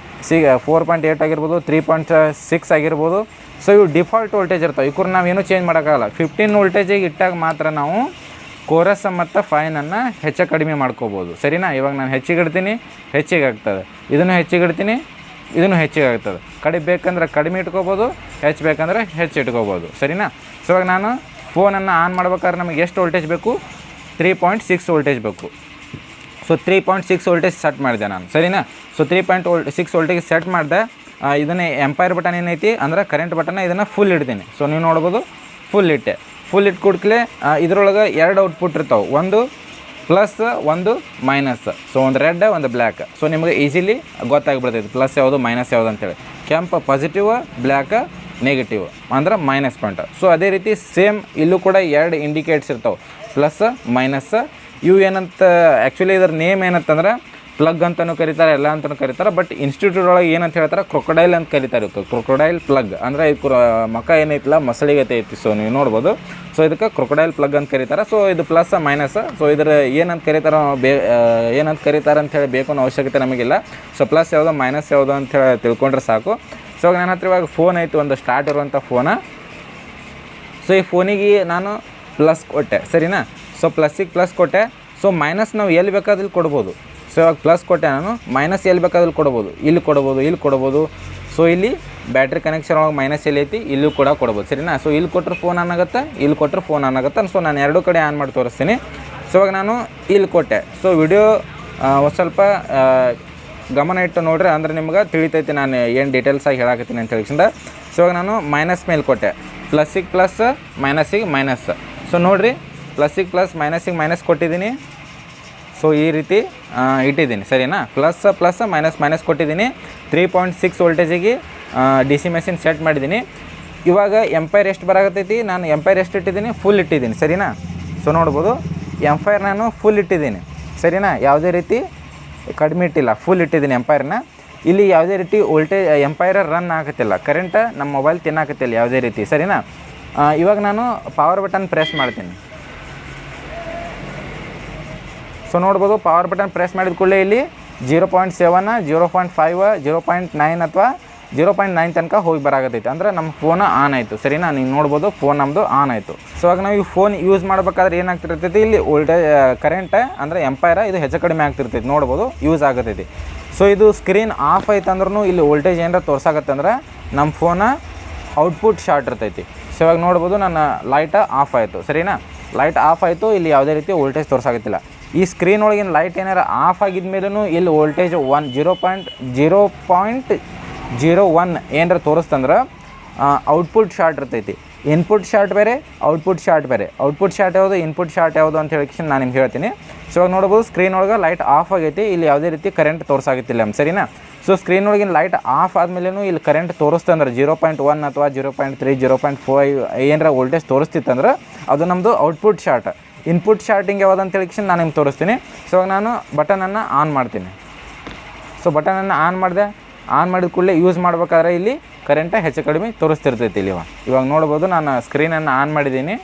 4.8 ಆಗಿರ್ಬೋದು, 3.6 ಆಗಿರ್ಬೋದು. ಸೊ ಇವು ಡಿಫಾಲ್ಟ್ ವೋಲ್ಟೇಜ್ ಇರ್ತಾವೆ, ಇವ್ರು ನಾವೇನು ಚೇಂಜ್ ಮಾಡೋಕ್ಕಾಗಲ್ಲ. 15 ವೋಲ್ಟೇಜಿಗೆ ಇಟ್ಟಾಗ ಮಾತ್ರ ನಾವು ಕೋರಸ್ ಮತ್ತು ಫೈನನ್ನು ಹೆಚ್ಚು ಕಡಿಮೆ ಮಾಡ್ಕೋಬೋದು, ಸರಿನಾ. ಇವಾಗ ನಾನು ಹೆಚ್ಚಿಗೆ ಇಡ್ತೀನಿ, ಹೆಚ್ಚಿಗೆ ಆಗ್ತದೆ. ಇದನ್ನು ಹೆಚ್ಚಿಗೆ ಇಡ್ತೀನಿ, ಇದನ್ನು ಹೆಚ್ಚಿಗೆ ಆಗ್ತದೆ. ಕಡಿಮೆ ಬೇಕಂದ್ರೆ ಕಡಿಮೆ ಇಟ್ಕೋಬೋದು, ಹೆಚ್ಚು ಬೇಕಂದ್ರೆ ಹೆಚ್ಚು ಇಟ್ಕೋಬೋದು, ಸರಿನಾ. ಸೊ ಇವಾಗ ನಾನು ಫೋನನ್ನು ಆನ್ ಮಾಡ್ಬೇಕಾದ್ರೆ ನಮಗೆ ಎಷ್ಟು ವೋಲ್ಟೇಜ್ ಬೇಕು? 3.6 ವೋಲ್ಟೇಜ್ ಬೇಕು. ಸೊ 3.6 ವೋಲ್ಟೇಜ್ ಸೆಟ್ ಮಾಡಿದೆ ನಾನು, ಸರಿನಾ. ಸೊ 3.6 ವೋಲ್ಟೇಜ್ ಸೆಟ್ ಮಾಡಿದೆ. ಇದನ್ನೇ ಎಂಪೈರ್ ಬಟನ್ ಏನೈತಿ ಅಂದ್ರೆ ಕರೆಂಟ್ ಬಟನ್ನ, ಇದನ್ನು ಫುಲ್ ಇಡ್ತೀನಿ. ಸೊ ನೀವು ನೋಡ್ಬೋದು ಫುಲ್ ಇಟ್ಟೆ. ಫುಲ್ ಇಟ್ಟು ಕೊಡ್ಕಲೆ ಇದರೊಳಗೆ ಎರಡು ಔಟ್ಪುಟ್ ಇರ್ತಾವೆ, ಒಂದು ಪ್ಲಸ್ ಒಂದು ಮೈನಸ್. ಸೊ ಒಂದು ರೆಡ್ ಒಂದು ಬ್ಲ್ಯಾಕ್. ಸೊ ನಿಮಗೆ ಈಸಿಲಿ ಗೊತ್ತಾಗ್ಬಿಡ್ತೈತಿ ಪ್ಲಸ್ ಯಾವುದು ಮೈನಸ್ ಯಾವುದು ಅಂತೇಳಿ. ಕೆಂಪು ಪಾಸಿಟಿವ್, ಬ್ಲ್ಯಾಕ್ ನೆಗೆಟಿವ್ ಅಂದ್ರೆ ಮೈನಸ್ ಪಾಯಿಂಟ್. ಸೊ ಅದೇ ರೀತಿ ಸೇಮ್ ಇಲ್ಲೂ ಕೂಡ ಎರಡು ಇಂಡಿಕೇಟ್ಸ್ ಇರ್ತಾವೆ, ಪ್ಲಸ್ ಮೈನಸ್. ಇವು ಏನಂತ ಆ್ಯಕ್ಚುಲಿ ಇದರ ನೇಮ್ ಏನಂತಂದ್ರೆ ಪ್ಲಗ್ ಅಂತಲೂ ಕರೀತಾರೆ, ಎಲ್ಲ ಅಂತಲೂ ಕರೀತಾರೆ. ಬಟ್ ಇನ್ಸ್ಟಿಟ್ಯೂಟ್ ಒಳಗೆ ಏನಂತ ಹೇಳ್ತಾರೆ? ಕ್ರೊಕೊಡೈಲ್ ಅಂತ ಕರೀತಾರೆ. ಕ್ರೊಕೊಡೈಲ್ ಪ್ಲಗ್ ಅಂದರೆ ಮಕ ಏನೈತಿಲ್ಲ ಮಸಳಿಗೆ ಐತಿ. ಸೊ ನೀವು ನೋಡ್ಬೋದು. ಸೊ ಇದಕ್ಕೆ ಕ್ರೊಕೊಡೈಲ್ ಪ್ಲಗ್ ಅಂತ ಕರೀತಾರೆ. ಸೊ ಇದು ಪ್ಲಸ್ ಮೈನಸ್. ಸೊ ಇದರ ಏನಂತ ಕರೀತಾರೋ ಏನಂತ ಕರೀತಾರೆ ಅಂಥೇಳಿ ಬೇಕು ಅನ್ನೋ ಅವಶ್ಯಕತೆ ನಮಗಿಲ್ಲ. ಸೊ ಪ್ಲಸ್ ಯಾವುದು ಮೈನಸ್ ಯಾವುದು ಅಂಥೇಳಿ ತಿಳ್ಕೊಂಡ್ರೆ ಸಾಕು. ಸೊ ನನ್ನ ಹತ್ರ ಇವಾಗ ಫೋನ್ ಐತಿ, ಒಂದು ಸ್ಟಾರ್ಟ್ ಇರುವಂಥ ಫೋನ. ಸೊ ಈ ಫೋನಿಗೆ ನಾನು ಪ್ಲಸ್ ಕೊಟ್ಟೆ, ಸರಿನಾ. ಸೊ ಪ್ಲಸ್ಸಿಗೆ ಪ್ಲಸ್ ಕೊಟ್ಟೆ. ಸೊ ಮೈನಸ್ ನಾವು ಎಲ್ಲಿ ಬೇಕಾದಲ್ಲಿ ಕೊಡ್ಬೋದು. ಸೊ ಇವಾಗ ಪ್ಲಸ್ ಕೊಟ್ಟೆ ನಾನು, ಮೈನಸ್ ಎಲ್ಲಿ ಬೇಕಾದಲ್ಲಿ ಕೊಡ್ಬೋದು, ಇಲ್ಲಿ ಕೊಡ್ಬೋದು, ಇಲ್ಲಿ ಕೊಡ್ಬೋದು. ಸೊ ಇಲ್ಲಿ ಬ್ಯಾಟ್ರಿ ಕನೆಕ್ಷನ್ ಒಳಗೆ ಮೈನಸ್ ಎಲ್ಲಿ ಐತಿ, ಇಲ್ಲೂ ಕೂಡ ಕೊಡ್ಬೋದು, ಸರಿನಾ. ಸೊ ಇಲ್ಲಿ ಕೊಟ್ಟರೆ ಫೋನ್ ಆನ್ ಆಗುತ್ತೆ, ಇಲ್ಲಿ ಕೊಟ್ಟರೆ ಫೋನ್ ಆನ್ ಆಗುತ್ತೆ. ಸೊ ನಾನು ಎರಡೂ ಕಡೆ ಆನ್ ಮಾಡಿ ತೋರಿಸ್ತೀನಿ. ಸೊ ಇವಾಗ ನಾನು ಇಲ್ಲಿ ಕೊಟ್ಟೆ. ಸೊ ವಿಡಿಯೋ ಒಂದು ಸ್ವಲ್ಪ ಗಮನ ಇಟ್ಟು ನೋಡ್ರಿ, ಅಂದ್ರೆ ನಿಮ್ಗೆ ತಿಳಿತೈತಿ ನಾನು ಏನು ಡೀಟೇಲ್ಸಾಗಿ ಹೇಳಾಕತ್ತೀನಿ ಅಂತ ಹೇಳಿಸಿಂದ. ಸೊ ಇವಾಗ ನಾನು ಮೈನಸ್ ಮೇಲೆ ಕೊಟ್ಟೆ, ಪ್ಲಸ್ಸಿಗೆ ಪ್ಲಸ್ ಮೈನಸ್ಸಿಗೆ ಮೈನಸ್. ಸೊ ನೋಡಿರಿ, ಪ್ಲಸ್ಸಿಗೆ ಪ್ಲಸ್ ಮೈನಸ್ಸಿಗೆ ಮೈನಸ್ ಕೊಟ್ಟಿದ್ದೀನಿ. ಸೊ ಈ ರೀತಿ ಇಟ್ಟಿದ್ದೀನಿ, ಸರಿನಾ. ಪ್ಲಸ್ ಪ್ಲಸ್ ಮೈನಸ್ ಮೈನಸ್ ಕೊಟ್ಟಿದ್ದೀನಿ. 3.6 ವೋಲ್ಟೇಜಿಗೆ ಡಿ ಸಿ ಮೆಷಿನ್ ಸೆಟ್ ಮಾಡಿದ್ದೀನಿ. ಇವಾಗ ಎಂಪೈರ್ ಎಷ್ಟು ಬರಾಕತ್ತೈತಿ, ನಾನು ಎಂಪೈರ್ ಎಷ್ಟು ಇಟ್ಟಿದ್ದೀನಿ, ಫುಲ್ ಇಟ್ಟಿದ್ದೀನಿ, ಸರಿನಾ. ಸೊ ನೋಡ್ಬೋದು, ಎಂಪೈರ್ ನಾನು ಫುಲ್ ಇಟ್ಟಿದ್ದೀನಿ, ಸರಿನಾ. ಯಾವುದೇ ರೀತಿ ಕಡಿಮೆ ಇಟ್ಟಿಲ್ಲ, ಫುಲ್ ಇಟ್ಟಿದ್ದೀನಿ ಎಂಪೈರ್ನ. ಇಲ್ಲಿ ಯಾವುದೇ ರೀತಿ ವೋಲ್ಟೇಜ್ ಎಂಪೈರ್ ರನ್ ಆಗತ್ತಿಲ್ಲ, ಕರೆಂಟ್ ನಮ್ಮ ಮೊಬೈಲ್ ತಿನ್ನಾಕತ್ತಿಲ್ಲ ಯಾವುದೇ ರೀತಿ, ಸರಿನಾ. ಇವಾಗ ನಾನು ಪವರ್ ಬಟನ್ ಪ್ರೆಸ್ ಮಾಡ್ತೀನಿ. ಸೊ ನೋಡ್ಬೋದು, ಪವರ್ ಬಟನ್ ಪ್ರೆಸ್ ಮಾಡಿದ ಕೂಡಲೇ ಇಲ್ಲಿ 0.7, 0.5, 0.9 ಅಥವಾ 0.9 ತನಕ ಹೋಗಿ ಬರಾಕತ್ತೈತಿ. ಅಂದ್ರೆ ನಮ್ಮ ಫೋನ್ ಆನ್ ಆಯಿತು, ಸರಿನಾ. ನೀವು ನೋಡ್ಬೋದು, ಫೋನ್ ನಮ್ಮದು ಆನ್ ಆಯಿತು. ಸೊ ಆಗ ನಾವು ಈ ಫೋನ್ ಯೂಸ್ ಮಾಡ್ಬೇಕಾದ್ರೆ ಏನಾಗ್ತಿರ್ತೈತಿ, ಇಲ್ಲಿ ವೋಲ್ಟೇಜ್ ಕರೆಂಟ್ ಅಂದರೆ ಎಂಪೈರ ಇದು ಹೆಚ್ಚು ಕಡಿಮೆ ಆಗ್ತಿರ್ತೈತಿ, ನೋಡ್ಬೋದು, ಯೂಸ್ ಆಗತೈತಿ. ಸೊ ಇದು ಸ್ಕ್ರೀನ್ ಆಫ್ ಆಯ್ತು ಅಂದ್ರೂ ಇಲ್ಲಿ ವೋಲ್ಟೇಜ್ ಏನಾರ ತೋರ್ಸಾಕತ್ತಂದ್ರೆ ನಮ್ಮ ಫೋನ ಔಟ್ಪುಟ್ ಶಾರ್ಟ್ ಇರ್ತೈತಿ. ಸೊ ಇವಾಗ ನೋಡ್ಬೋದು, ನನ್ನ ಲೈಟ್ ಆಫ್ ಆಯಿತು, ಸರಿನಾ. ಲೈಟ್ ಆಫ್ ಆಯಿತು, ಇಲ್ಲಿ ಯಾವುದೇ ರೀತಿ ವೋಲ್ಟೇಜ್ ತೋರ್ಸಾಕತ್ತಿಲ್ಲ. ಈ ಸ್ಕ್ರೀನ್ ಒಳಗಿನ ಲೈಟ್ ಏನಾರ ಆಫ್ ಆಗಿದ ಮೇಲೂ ಇಲ್ಲಿ ವೋಲ್ಟೇಜ್ 0.01 ಏನಾರ ತೋರಿಸ್ತಂದ್ರೆ ಔಟ್ಪುಟ್ ಶಾರ್ಟ್ ಇರ್ತೈತಿ. ಇನ್ಪುಟ್ ಶಾರ್ಟ್ ಬೇರೆ, ಔಟ್ಪುಟ್ ಶಾರ್ಟ್ ಬೇರೆ. ಔಟ್ಪುಟ್ ಶಾರ್ಟ್ ಯಾವುದು, ಇನ್ಪುಟ್ ಶಾರ್ಟ್ ಯಾವುದು ಅಂತ ಹೇಳಿ ನಾನು ನಿಮ್ಗೆ ಹೇಳ್ತೀನಿ. ಸೊ ಇವಾಗ ನೋಡ್ಬೋದು, ಸ್ಕ್ರೀನ್ ಒಳಗೆ ಲೈಟ್ ಆಫ್ ಆಗೈತಿ, ಇಲ್ಲಿ ಯಾವುದೇ ರೀತಿ ಕರೆಂಟ್ ತೋರ್ಸಾಗತ್ತಿಲ್ಲ, ಸರಿನಾ. ಸೊ ಸ್ಕ್ರೀನ್ ಒಳಗಿನ ಲೈಟ್ ಆಫ್ ಆದಮೇಲೂ ಇಲ್ಲಿ ಕರೆಂಟ್ ತೋರಿಸ್ತಂದ್ರೆ 0.1 ಅಥವಾ 0.3, 0.5 ಏನಾರ ವೋಲ್ಟೇಜ್ ತೋರಿಸ್ತಿತ್ತಂದ್ರೆ ಅದು ನಮ್ಮದು ಔಟ್ಪುಟ್ ಶಾರ್ಟ್. ಇನ್ಪುಟ್ ಶಾರ್ಟಿಂಗ್ ಯಾವುದು ಅಂತ ಹೇಳಿ ನಾನು ನಿಮ್ಗೆ ತೋರಿಸ್ತೀನಿ. ಸೊ ನಾನು ಬಟನನ್ನು ಆನ್ ಮಾಡ್ತೀನಿ. ಸೊ ಬಟನನ್ನು ಆನ್ ಮಾಡಿದ ಕೂಡಲೇ ಯೂಸ್ ಮಾಡ್ಬೇಕಾದ್ರೆ ಇಲ್ಲಿ ಕರೆಂಟ ಹೆಚ್ಚು ಕಡಿಮೆ ತೋರಿಸ್ತಿರ್ತೈತಿ. ಇವಾಗ ನೋಡ್ಬೋದು, ನಾನು ಸ್ಕ್ರೀನನ್ನು ಆನ್ ಮಾಡಿದ್ದೀನಿ.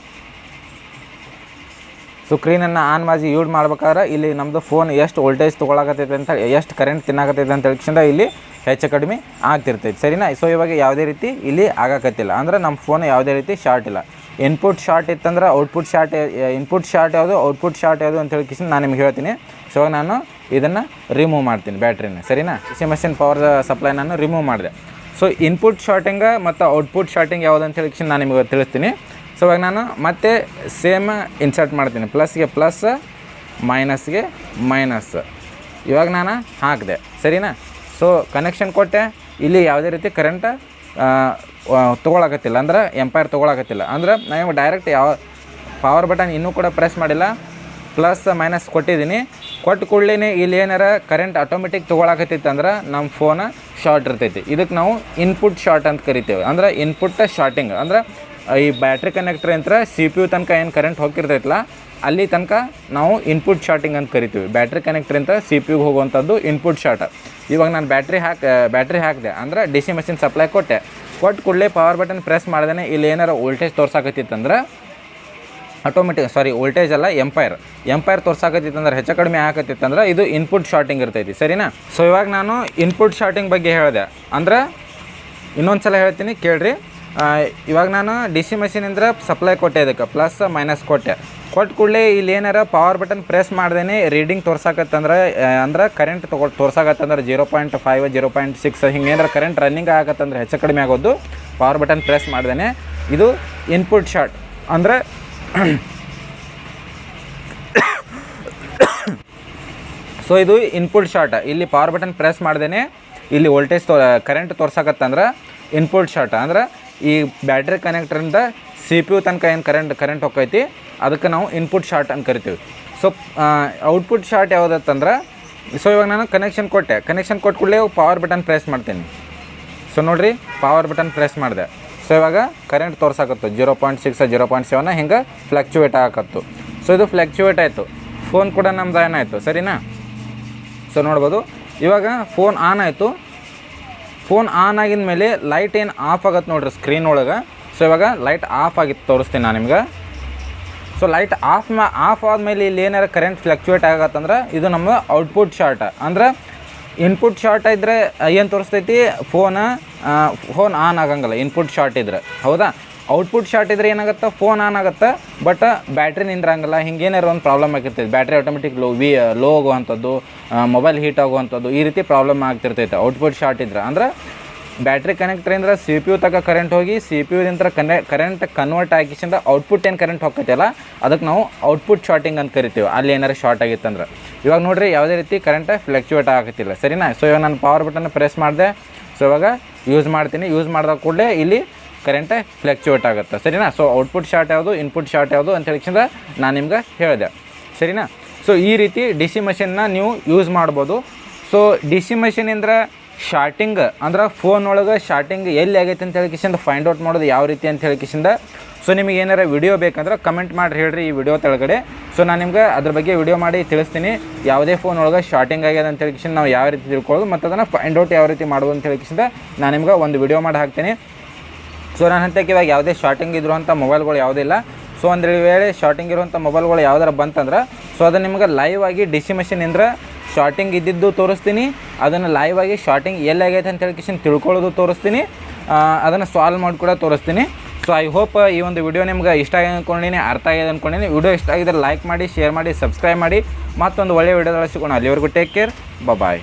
ಸೊ ಸ್ಕ್ರೀನನ್ನು ಆನ್ ಮಾಡಿ ಯೂಸ್ ಮಾಡ್ಬೇಕಾದ್ರೆ ಇಲ್ಲಿ ನಮ್ಮದು ಫೋನ್ ಎಷ್ಟು ವೋಲ್ಟೇಜ್ ತೊಗೊಳಕತ್ತೈತೆ ಅಂತ, ಎಷ್ಟು ಕರೆಂಟ್ ತಿನ್ನಾಕತ್ತೈತೆ ಅಂತ ಹೇಳಿಕ್ಷಣ ಇಲ್ಲಿ ಹೆಚ್ಚು ಕಡಿಮೆ ಆಗ್ತಿರ್ತೈತೆ, ಸರಿನಾ. ಸೊ ಇವಾಗ ಯಾವುದೇ ರೀತಿ ಇಲ್ಲಿ ಆಗಾಕತ್ತಿಲ್ಲ, ಅಂದ್ರೆ ನಮ್ಮ ಫೋನ್ ಯಾವುದೇ ರೀತಿ ಶಾರ್ಟ್ ಇಲ್ಲ. ಇನ್ಪುಟ್ ಶಾರ್ಟ್ ಇತ್ತಂದ್ರೆ ಔಟ್ಪುಟ್ ಶಾರ್ಟ್, ಇನ್ಪುಟ್ ಶಾರ್ಟ್ ಯಾವುದು, ಔಟ್ಪುಟ್ ಶಾರ್ಟ್ ಯಾವುದು ಅಂತ ಹೇಳಿ ನಾನು ನಿಮ್ಗೆ ಹೇಳ್ತೀನಿ. ಸೊ ನಾನು ಇದನ್ನು ರಿಮೂವ್ ಮಾಡ್ತೀನಿ, ಬ್ಯಾಟ್ರಿನ, ಸರಿನಾ. ಸಿ ಮೆಷಿನ್ ಪವರ್ ಸಪ್ಲೈ ನಾನು ರಿಮೂವ್ ಮಾಡಿದೆ. ಸೊ ಇನ್ಪುಟ್ ಶಾರ್ಟಿಂಗ್ ಮತ್ತು ಔಟ್ಪುಟ್ ಶಾರ್ಟಿಂಗ್ ಯಾವುದು ಅಂತ ಹೇಳಿ ನಾನು ನಿಮಗೆ ತಿಳಿಸ್ತೀನಿ. ಸೊ ಇವಾಗ ನಾನು ಮತ್ತೆ ಸೇಮ್ ಇನ್ಸರ್ಟ್ ಮಾಡ್ತೀನಿ, ಪ್ಲಸ್ಗೆ ಪ್ಲಸ್, ಮೈನಸ್ಗೆ ಮೈನಸ್. ಇವಾಗ ನಾನು ಹಾಕಿದೆ, ಸರಿನಾ. ಸೊ ಕನೆಕ್ಷನ್ ಕೊಟ್ಟೆ, ಇಲ್ಲಿ ಯಾವುದೇ ರೀತಿ ಕರೆಂಟ್ ತೊಗೊಳಕತ್ತಿಲ್ಲ, ಅಂದ್ರೆ ಎಂಪೈರ್ ತೊಗೊಳಕತ್ತಿಲ್ಲ. ಅಂದ್ರೆ ನಾವು ಡೈರೆಕ್ಟ್ ಯಾವ ಪವರ್ ಬಟನ್ ಇನ್ನೂ ಕೂಡ ಪ್ರೆಸ್ ಮಾಡಿಲ್ಲ, ಪ್ಲಸ್ ಮೈನಸ್ ಕೊಟ್ಟಿದ್ದೀನಿ. ಕೊಟ್ಟು ಕೂಡಲೇ ಇಲ್ಲಿ ಏನಾರ ಕರೆಂಟ್ ಆಟೋಮೆಟಿಕ್ ತೊಗೊಳಕತ್ತೈತೆ ಅಂದ್ರೆ ನಮ್ಮ ಫೋನ್ ಶಾರ್ಟ್ ಇರ್ತೈತಿ. ಇದಕ್ಕೆ ನಾವು ಇನ್ಪುಟ್ ಶಾರ್ಟ್ ಅಂತ ಕರಿತೇವೆ, ಅಂದ್ರೆ ಇನ್ಪುಟ್ ಶಾರ್ಟಿಂಗ್. ಅಂದ್ರೆ ಈ ಬ್ಯಾಟ್ರಿ ಕನೆಕ್ಟರ್ ಅಂತ CPU ತನಕ ಏನು ಕರೆಂಟ್ ಹೋಗಿರ್ತೈತಲ್ಲ ಅಲ್ಲಿ ತನಕ ನಾವು ಇನ್ಪುಟ್ ಶಾರ್ಟಿಂಗ್ ಅಂತ ಕರಿತೀವಿ. ಬ್ಯಾಟ್ರಿ ಕನೆಕ್ಟ್ರಿಂದ CPUಗೆ ಹೋಗುವಂಥದ್ದು ಇನ್ಪುಟ್ ಶಾರ್ಟ್. ಇವಾಗ ನಾನು ಬ್ಯಾಟ್ರಿ ಹಾಕಿದೆ ಅಂದ್ರೆ DC ಮೆಷಿನ್ ಸಪ್ಲೈ ಕೊಟ್ಟು ಕೂಡಲೇ ಪವರ್ ಬಟನ್ ಪ್ರೆಸ್ ಮಾಡ್ದೇ ಇಲ್ಲಿ ಏನಾರ ವೋಲ್ಟೇಜ್ ತೋರ್ಸಾಕತ್ತಿತ್ತಂದ್ರೆ ವೋಲ್ಟೇಜ್ ಅಲ್ಲ, ಎಂಪೈರ್ ತೋರ್ಸಾಕತ್ತಿತ್ತಂದ್ರೆ ಹೆಚ್ಚು ಕಡಿಮೆ ಆಗಕತ್ತಿತ್ತಂದ್ರೆ ಇದು ಇನ್ಪುಟ್ ಶಾರ್ಟಿಂಗ್ ಇರ್ತೈತಿ, ಸರಿನಾ. ಸೊ ಇವಾಗ ನಾನು ಇನ್ಪುಟ್ ಶಾರ್ಟಿಂಗ್ ಬಗ್ಗೆ ಹೇಳಿದೆ, ಅಂದ್ರೆ ಇನ್ನೊಂದು ಸಲ ಹೇಳ್ತೀನಿ ಕೇಳ್ರಿ. ಇವಾಗ ನಾನು DC ಮೆಷಿನಿಂದ ಸಪ್ಲೈ ಕೊಟ್ಟೆ, ಇದಕ್ಕೆ ಪ್ಲಸ್ ಮೈನಸ್ ಕೊಟ್ಟು ಕೂಡಲೇ ಇಲ್ಲಿ ಏನಾರ ಪವರ್ ಬಟನ್ ಪ್ರೆಸ್ ಮಾಡ್ದೇ ರೀಡಿಂಗ್ ತೋರ್ಸಾಕತ್ತಂದ್ರೆ, ಅಂದ್ರೆ ಕರೆಂಟ್ ತೋರ್ಸಾಕತ್ತಂದ್ರೆ 0.5, 0.6 ಹಿಂಗೆ ಏನಾರ ಕರೆಂಟ್ ರನ್ನಿಂಗ್ ಆಗತ್ತಂದ್ರೆ ಹೆಚ್ಚು ಕಡಿಮೆ ಆಗೋದು ಪವರ್ ಬಟನ್ ಪ್ರೆಸ್ ಮಾಡ್ದೇ. ಇದು ಇನ್ಪುಟ್ ಶಾರ್ಟ್, ಅಂದರೆ ಸೊ ಇದು ಇನ್ಪುಟ್ ಶಾರ್ಟ್. ಇಲ್ಲಿ ಪವರ್ ಬಟನ್ ಪ್ರೆಸ್ ಮಾಡ್ದೇ ಇಲ್ಲಿ ವೋಲ್ಟೇಜ್ ಕರೆಂಟ್ ತೋರ್ಸಾಕತ್ತಂದ್ರೆ ಇನ್ಪುಟ್ ಶಾರ್ಟ್. ಅಂದ್ರೆ ಈ ಬ್ಯಾಟ್ರಿ ಕನೆಕ್ಟರಿಂದ CPU ತನಕ ಏನು ಕರೆಂಟ್ ಹೋಗೈತಿ ಅದಕ್ಕೆ ನಾವು ಇನ್ಪುಟ್ ಶಾರ್ಟ್ ಅಂತ ಕರಿತೀವಿ. ಸೊ ಔಟ್ಪುಟ್ ಶಾರ್ಟ್ ಯಾವುದಂತಂದ್ರೆ, ಸೊ ಇವಾಗ ನಾನು ಕನೆಕ್ಷನ್ ಕೊಟ್ಟು ಕೂಡಲೇ ಪವರ್ ಬಟನ್ ಪ್ರೆಸ್ ಮಾಡ್ತೀನಿ. ಸೊ ನೋಡಿರಿ, ಪವರ್ ಬಟನ್ ಪ್ರೆಸ್ ಮಾಡಿದೆ. ಸೊ ಇವಾಗ ಕರೆಂಟ್ ತೋರ್ಸಾಕತ್ತು 0.6, 0.7 ಹಿಂಗೆ ಫ್ಲಕ್ಚುವೇಟ್ ಆಗಕತ್ತು. ಸೊ ಇದು ಫ್ಲಕ್ಚುವೇಟ್ ಆಯಿತು, ಫೋನ್ ಕೂಡ ನಮ್ದು ಆನ್ ಆಯಿತು, ಸರಿನಾ. ಸೊ ನೋಡ್ಬೋದು, ಇವಾಗ ಫೋನ್ ಆನ್ ಆಯಿತು. ಫೋನ್ ಆನ್ ಆಗಿದ ಮೇಲೆ ಲೈಟ್ ಏನು ಆಫ್ ಆಗತ್ತೆ ನೋಡ್ರಿ ಸ್ಕ್ರೀನ್ ಒಳಗೆ. ಸೊ ಇವಾಗ ಲೈಟ್ ಆಫ್ ಆಗಿತ್ತು ತೋರಿಸ್ತೀನಿ ನಾನು ನಿಮ್ಗೆ. ಸೊ ಲೈಟ್ ಆಫ್ ಆದಮೇಲೆ ಇಲ್ಲಿ ಏನಾರ ಕರೆಂಟ್ ಫ್ಲಕ್ಚುವೇಟ್ ಆಗತ್ತಂದ್ರೆ ಇದು ನಮ್ಮ ಔಟ್ಪುಟ್ ಶಾರ್ಟ್. ಅಂದ್ರೆ ಇನ್ಪುಟ್ ಶಾರ್ಟ್ ಇದ್ದರೆ ಏನು ತೋರಿಸ್ತೈತಿ, ಫೋನ್ ಆನ್ ಆಗಂಗಿಲ್ಲ ಇನ್ಪುಟ್ ಶಾರ್ಟ್ ಇದ್ರೆ, ಹೌದಾ. ಔಟ್ಪುಟ್ ಶಾರ್ಟ್ ಇದ್ರೆ ಏನಾಗುತ್ತೆ, ಫೋನ್ ಆನ್ ಆಗುತ್ತೆ ಬಟ್ ಬ್ಯಾಟ್ರಿ ನಿಂದ್ರಂಗಿಲ್ಲ, ಹಿಂಗೇನಾರು ಒಂದು ಪ್ರಾಬ್ಲಮ್ ಆಗಿರ್ತೈತೆ. ಬ್ಯಾಟ್ರಿ ಆಟೋಮೆಟಿಕ್ ಲೋ ಆಗುವಂಥದ್ದು, ಮೊಬೈಲ್ ಹೀಟ್ ಆಗುವಂಥದ್ದು, ಈ ರೀತಿ ಪ್ರಾಬ್ಲಮ್ ಆಗ್ತಿರ್ತೈತೆ ಔಟ್ಪುಟ್ ಶಾರ್ಟ್ ಇದ್ರೆ. ಅಂದ್ರೆ ಬ್ಯಾಟ್ರಿ ಕನೆಕ್ಟ್ರಿಂದ ಸಿ ಪಿ ಯು ತನಕ ಕರೆಂಟ್ ಹೋಗಿ ಸಿ ಪಿ ಯುದಿಂದ ಕರೆಂಟ್ ಕನ್ವರ್ಟ್ ಆಗಿಸಿಂದ ಔಟ್ಪುಟ್ ಏನು ಕರೆಂಟ್ ಹೋಗ್ತೈತಲ್ಲ ಅದಕ್ಕೆ ನಾವು ಔಟ್ಪುಟ್ ಶಾರ್ಟಿಂಗ್ ಅಂತ ಕರಿತೀವಿ. ಅಲ್ಲಿ ಏನಾರು ಶಾರ್ಟ್ ಆಗಿತ್ತಂದ್ರೆ ಇವಾಗ ನೋಡಿರಿ ಯಾವುದೇ ರೀತಿ ಕರೆಂಟ್ ಫ್ಲಕ್ಚುಯೇಟ್ ಆಗತ್ತಿಲ್ಲ, ಸರಿನಾ. ಸೊ ಇವಾಗ ನಾನು ಪವರ್ ಬಟನ್ ಪ್ರೆಸ್ ಮಾಡಿದೆ. ಸೊ ಇವಾಗ ಯೂಸ್ ಮಾಡ್ತೀನಿ. ಯೂಸ್ ಮಾಡಿದಾಗ ಕೂಡಲೇ ಇಲ್ಲಿ ಕರೆಂಟ್ ಫ್ಲಕ್ಚುಯೇಟ್ ಆಗುತ್ತೆ, ಸರಿನಾ. ಸೊ ಔಟ್ಪುಟ್ ಶಾರ್ಟ್ ಯಾವುದು, ಇನ್ಪುಟ್ ಶಾರ್ಟ್ ಯಾವುದು ಅಂತ ಹೇಳಿದ ನಾನು ನಿಮ್ಗೆ ಹೇಳಿದೆ, ಸರಿನಾ. ಸೊ ಈ ರೀತಿ ಡಿ ಸಿ ಮಷಿನ್ನ ನೀವು ಯೂಸ್ ಮಾಡ್ಬೋದು. ಸೊ ಡಿ ಸಿ ಮಷಿನಿಂದ ಶಾರ್ಟಿಂಗ್ ಅಂದ್ರೆ ಫೋನ್ ಒಳಗೆ ಶಾರ್ಟಿಂಗ್ ಎಲ್ಲಿ ಆಗೈತೆ ಅಂತ ಹೇಳಿಕಿಸಿಂದ ಫೈಂಡ್ ಔಟ್ ಮಾಡೋದು ಯಾವ ರೀತಿ ಅಂತ ಹೇಳಿಕಿಸಿಂದ. ಸೊ ನಿಮಗೆ ಏನಾರ ವಿಡಿಯೋ ಬೇಕಂದ್ರೆ ಕಮೆಂಟ್ ಮಾಡಿ ಹೇಳ್ರಿ ಈ ವಿಡಿಯೋ ಕೆಳಗಡೆ. ಸೊ ನಾನು ನಿಮ್ಗೆ ಅದ್ರ ಬಗ್ಗೆ ವಿಡಿಯೋ ಮಾಡಿ ತಿಳಿಸ್ತೀನಿ. ಯಾವುದೇ ಫೋನ್ ಒಳಗೆ ಶಾರ್ಟಿಂಗ್ ಆಗ್ಯದ ಅಂತ ಹೇಳಿಕಿಸಿಂದ ನಾವು ಯಾವ ರೀತಿ ತಿಳ್ಕೊಳ್ಳೋದು ಮತ್ತು ಅದನ್ನು ಫೈಂಡ್ ಔಟ್ ಯಾವ ರೀತಿ ಮಾಡೋದು ಅಂತ ಹೇಳಿಕಿಸಿಂದ ನಾನು ನಿಮ್ಗೆ ಒಂದು ವಿಡಿಯೋ ಮಾಡಿ ಹಾಕ್ತೀನಿ. ಸೊ ನಾನು ಹಂತಕ್ಕೆ ಇವಾಗ ಯಾವುದೇ ಶಾರ್ಟಿಂಗ್ ಇರುವಂಥ ಮೊಬೈಲ್ಗಳು ಯಾವುದೇ ಇಲ್ಲ. ಸೊ ಒಂದು ವೇಳೆ ಶಾರ್ಟಿಂಗ್ ಇರುವಂಥ ಮೊಬೈಲ್ಗಳು ಯಾವ್ದಾರು ಬಂತಂದ್ರೆ ಸೊ ಅದನ್ನು ನಿಮ್ಗೆ ಲೈವ್ ಆಗಿ ಡಿ ಸಿ ಮಷಿನಿಂದ ಶಾರ್ಟಿಂಗ್ ಇದ್ದಿದ್ದು ತೋರಿಸ್ತೀನಿ. ಅದನ್ನು ಲೈವ್ ಆಗಿ ಶಾರ್ಟಿಂಗ್ ಎಲ್ಲಾಗೈತೆ ಅಂತ ಹೇಳಿಕಿಸಿಂದ ತಿಳ್ಕೊಳ್ಳೋದು ತೋರಿಸ್ತೀನಿ. ಅದನ್ನು ಸಾಲ್ವ್ ಮಾಡಿ ಕೂಡ ತೋರಿಸ್ತೀನಿ. ಸೊ ಐ ಹೋಪ್ ಈ ಒಂದು ವಿಡಿಯೋ ನಿಮ್ಗೆ ಇಷ್ಟ ಆಗಿದೆ ಅಂದ್ಕೊಂಡಿನಿ, ಅರ್ಥ ಆಗಿದೆ ಅಂದ್ಕೊಂಡಿನಿ. ವಿಡಿಯೋ ಇಷ್ಟ ಆಗಿದ್ರೆ ಲೈಕ್ ಮಾಡಿ, ಶೇರ್ ಮಾಡಿ, ಸಬ್ಸ್ಕ್ರೈಬ್ ಮಾಡಿ. ಮತ್ತೊಂದು ಒಳ್ಳೆಯ ವಿಡಿಯೋದಲ್ಲಿ ಸಿಗೋಣ. ಅಲ್ಲಿವರೆಗೂ ಟೇಕ್ ಕೇರ್, ಬಾಯ್.